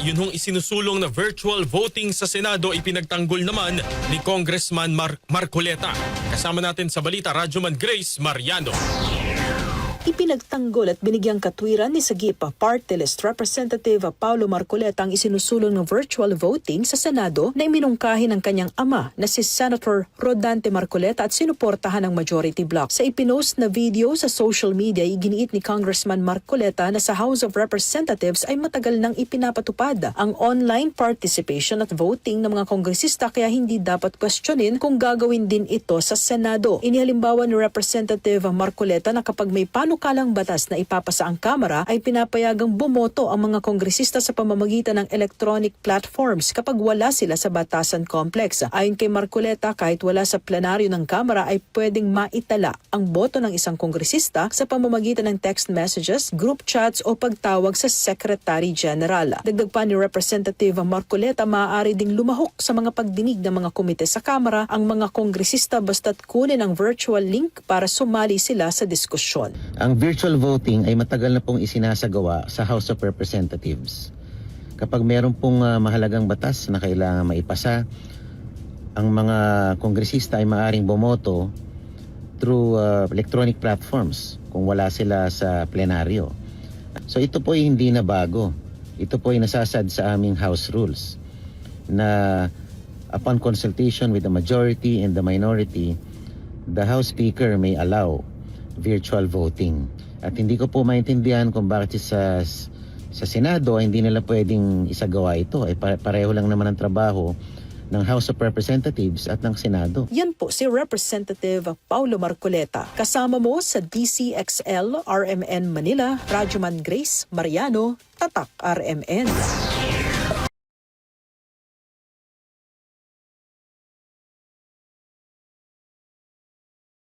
yun hong isinusulong na virtual voting sa Senado ipinagtanggol naman ni Congressman Marcoleta. Kasama natin sa balita, Radyoman Grace Mariano. Ipinagtanggol at binigyang katwiran ni Sagipa Party List Representative Paulo Marcoleta ang isinusulong ng virtual voting sa Senado na iminungkahi ng kanyang ama na si Senator Rodante Marcoleta at sinuportahan ng majority bloc. Sa ipinost na video sa social media, iginiit ni Congressman Marcoleta na sa House of Representatives ay matagal nang ipinapatupad ang online participation at voting ng mga kongresista kaya hindi dapat questionin kung gagawin din ito sa Senado. Inihalimbawa ni Representative Marcoleta na kapag may panukalang batas na ipapasa ang Kamara ay pinapayagang bumoto ang mga kongresista sa pamamagitan ng electronic platforms kapag wala sila sa batasan complex. Ayon kay Marcoleta, kahit wala sa plenaryo ng Kamara ay pwedeng maitala ang boto ng isang kongresista sa pamamagitan ng text messages, group chats o pagtawag sa Secretary General. Dagdag pa ni Representative Marcoleta, maaari ding lumahok sa mga pagdinig ng mga komite sa Kamara ang mga kongresista basta't kunin ang virtual link para sumali sila sa diskusyon. Ang virtual voting ay matagal na pong isinasagawa sa House of Representatives. Kapag meron pong mahalagang batas na kailangan maipasa, ang mga kongresista ay maaaring bumoto through electronic platforms kung wala sila sa plenaryo. So ito po ay hindi na bago. Ito po ay nasasad sa aming House rules na upon consultation with the majority and the minority, the House Speaker may allow virtual voting. At hindi ko po maintindihan kung bakit sa Senado ay hindi nila pwedeng isagawa ito. Ay pareho lang naman ang trabaho ng House of Representatives at ng Senado. Yan po si Representative Paulo Marcoleta. Kasama mo sa DCXL RMN Manila, Radyoman Grace Mariano, Tatak RMN.